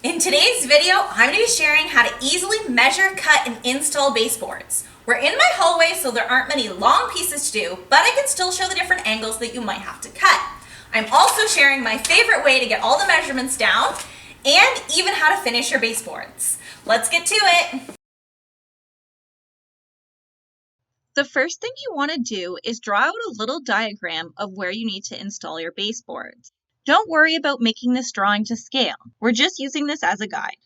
In today's video, I'm going to be sharing how to easily measure, cut, and install baseboards. We're in my hallway, so there aren't many long pieces to do, but I can still show the different angles that you might have to cut. I'm also sharing my favorite way to get all the measurements down and even how to finish your baseboards. Let's get to it. The first thing you want to do is draw out a little diagram of where you need to install your baseboards. Don't worry about making this drawing to scale. We're just using this as a guide.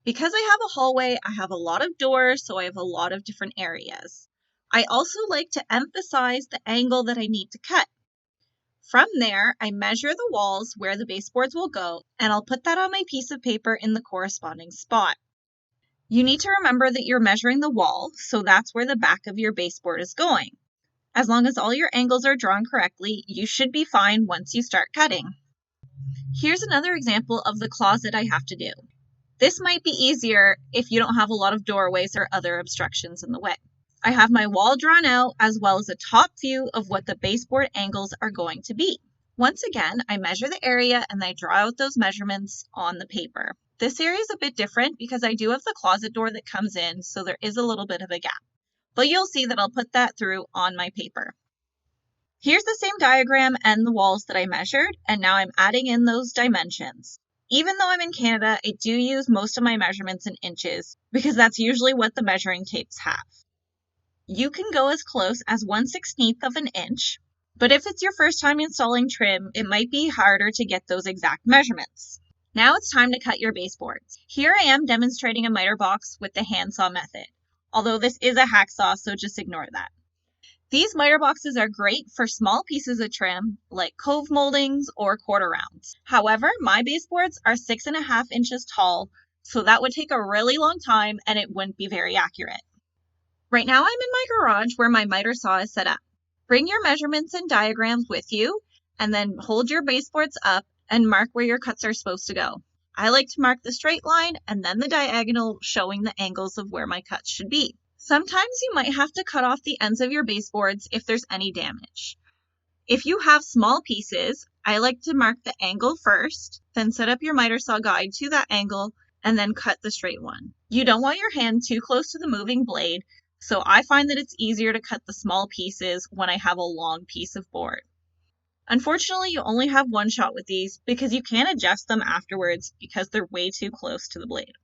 Because I have a hallway, I have a lot of doors, so I have a lot of different areas. I also like to emphasize the angle that I need to cut. From there, I measure the walls where the baseboards will go, and I'll put that on my piece of paper in the corresponding spot. You need to remember that you're measuring the wall, so that's where the back of your baseboard is going. As long as all your angles are drawn correctly, you should be fine once you start cutting. Here's another example of the closet I have to do. This might be easier if you don't have a lot of doorways or other obstructions in the way. I have my wall drawn out as well as a top view of what the baseboard angles are going to be. Once again, I measure the area and I draw out those measurements on the paper. This area is a bit different because I do have the closet door that comes in, so there is a little bit of a gap. But you'll see that I'll put that through on my paper. Here's the same diagram and the walls that I measured, and now I'm adding in those dimensions. Even though I'm in Canada, I do use most of my measurements in inches because that's usually what the measuring tapes have. You can go as close as 1/16 of an inch, but if it's your first time installing trim, it might be harder to get those exact measurements. Now it's time to cut your baseboards. Here I am demonstrating a miter box with the handsaw method, although this is a hacksaw, so just ignore that. These miter boxes are great for small pieces of trim, like cove moldings or quarter rounds. However, my baseboards are 6.5 inches tall, so that would take a really long time and it wouldn't be very accurate. Right now I'm in my garage where my miter saw is set up. Bring your measurements and diagrams with you, and then hold your baseboards up and mark where your cuts are supposed to go. I like to mark the straight line and then the diagonal showing the angles of where my cuts should be. Sometimes you might have to cut off the ends of your baseboards if there's any damage. If you have small pieces, I like to mark the angle first, then set up your miter saw guide to that angle, and then cut the straight one. You don't want your hand too close to the moving blade, so I find that it's easier to cut the small pieces when I have a long piece of board. Unfortunately, you only have one shot with these because you can't adjust them afterwards because they're way too close to the blade.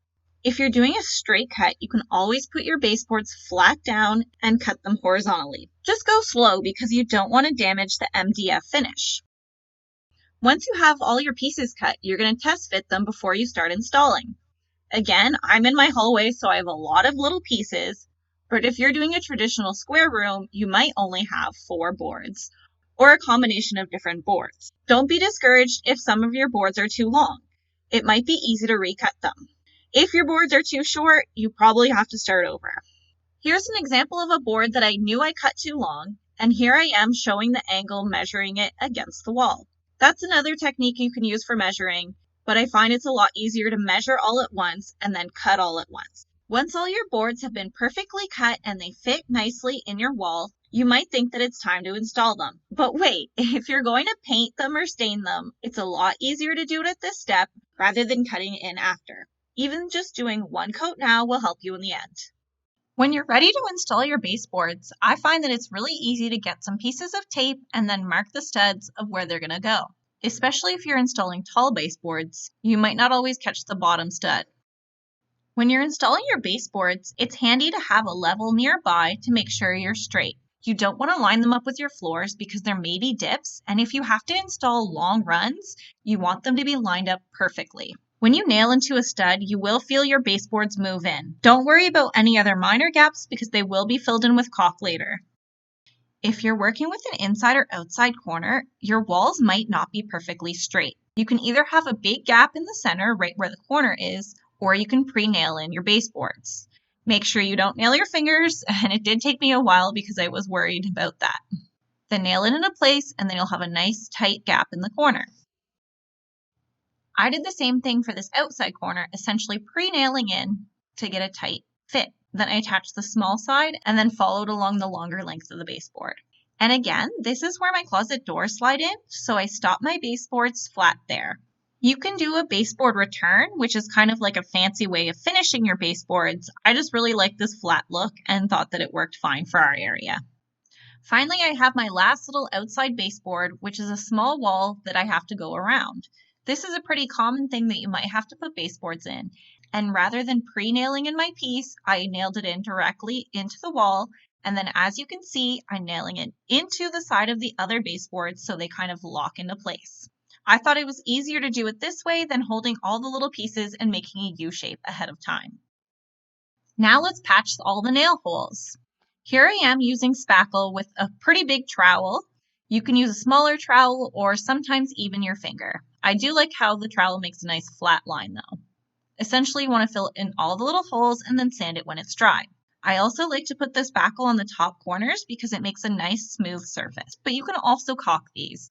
If you're doing a straight cut, you can always put your baseboards flat down and cut them horizontally. Just go slow because you don't want to damage the MDF finish. Once you have all your pieces cut, you're going to test fit them before you start installing. Again, I'm in my hallway, so I have a lot of little pieces, but if you're doing a traditional square room, you might only have 4 boards, or a combination of different boards. Don't be discouraged if some of your boards are too long. It might be easy to recut them. If your boards are too short, you probably have to start over. Here's an example of a board that I knew I cut too long, and here I am showing the angle measuring it against the wall. That's another technique you can use for measuring, but I find it's a lot easier to measure all at once and then cut all at once. Once all your boards have been perfectly cut and they fit nicely in your wall, you might think that it's time to install them. But wait, if you're going to paint them or stain them, it's a lot easier to do it at this step rather than cutting it in after. Even just doing one coat now will help you in the end. When you're ready to install your baseboards, I find that it's really easy to get some pieces of tape and then mark the studs of where they're going to go. Especially if you're installing tall baseboards, you might not always catch the bottom stud. When you're installing your baseboards, it's handy to have a level nearby to make sure you're straight. You don't want to line them up with your floors because there may be dips, and if you have to install long runs, you want them to be lined up perfectly. When you nail into a stud, you will feel your baseboards move in. Don't worry about any other minor gaps because they will be filled in with caulk later. If you're working with an inside or outside corner, your walls might not be perfectly straight. You can either have a big gap in the center right where the corner is, or you can pre-nail in your baseboards. Make sure you don't nail your fingers, and it did take me a while because I was worried about that. Then nail it into place, and then you'll have a nice tight gap in the corner. I did the same thing for this outside corner, essentially pre-nailing in to get a tight fit. Then I attached the small side and then followed along the longer length of the baseboard. And again, this is where my closet doors slide in, so I stop my baseboards flat there. You can do a baseboard return, which is kind of like a fancy way of finishing your baseboards. I just really like this flat look and thought that it worked fine for our area. Finally, I have my last little outside baseboard, which is a small wall that I have to go around. This is a pretty common thing that you might have to put baseboards in. And rather than pre-nailing in my piece, I nailed it in directly into the wall. And then as you can see, I'm nailing it into the side of the other baseboards so they kind of lock into place. I thought it was easier to do it this way than holding all the little pieces and making a U shape ahead of time. Now let's patch all the nail holes. Here I am using spackle with a pretty big trowel. You can use a smaller trowel or sometimes even your finger. I do like how the trowel makes a nice flat line though. Essentially you want to fill in all the little holes and then sand it when it's dry. I also like to put the spackle on the top corners because it makes a nice smooth surface, but you can also caulk these.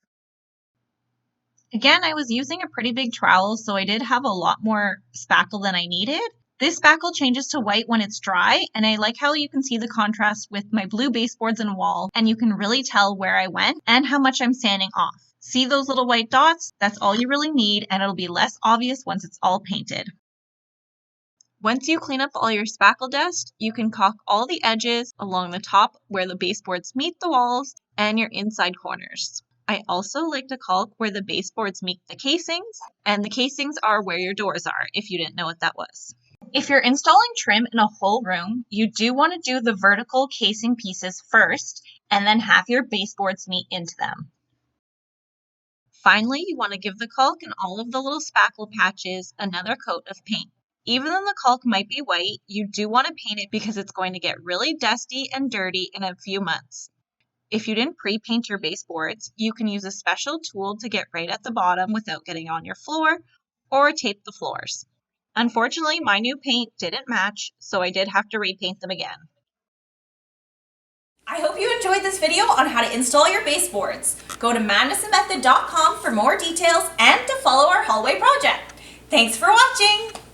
Again, I was using a pretty big trowel, so I did have a lot more spackle than I needed. This spackle changes to white when it's dry, and I like how you can see the contrast with my blue baseboards and wall, and you can really tell where I went and how much I'm sanding off. See those little white dots? That's all you really need, and it'll be less obvious once it's all painted. Once you clean up all your spackle dust, you can caulk all the edges along the top where the baseboards meet the walls and your inside corners. I also like to caulk where the baseboards meet the casings, and the casings are where your doors are, if you didn't know what that was. If you're installing trim in a whole room, you do want to do the vertical casing pieces first, and then have your baseboards meet into them. Finally, you want to give the caulk and all of the little spackle patches another coat of paint. Even though the caulk might be white, you do want to paint it because it's going to get really dusty and dirty in a few months. If you didn't pre-paint your baseboards, you can use a special tool to get right at the bottom without getting on your floor, or tape the floors. Unfortunately, my new paint didn't match, so I did have to repaint them again. I hope you enjoyed this video on how to install your baseboards. Go to madnessandmethod.com for more details and to follow our hallway project. Thanks for watching!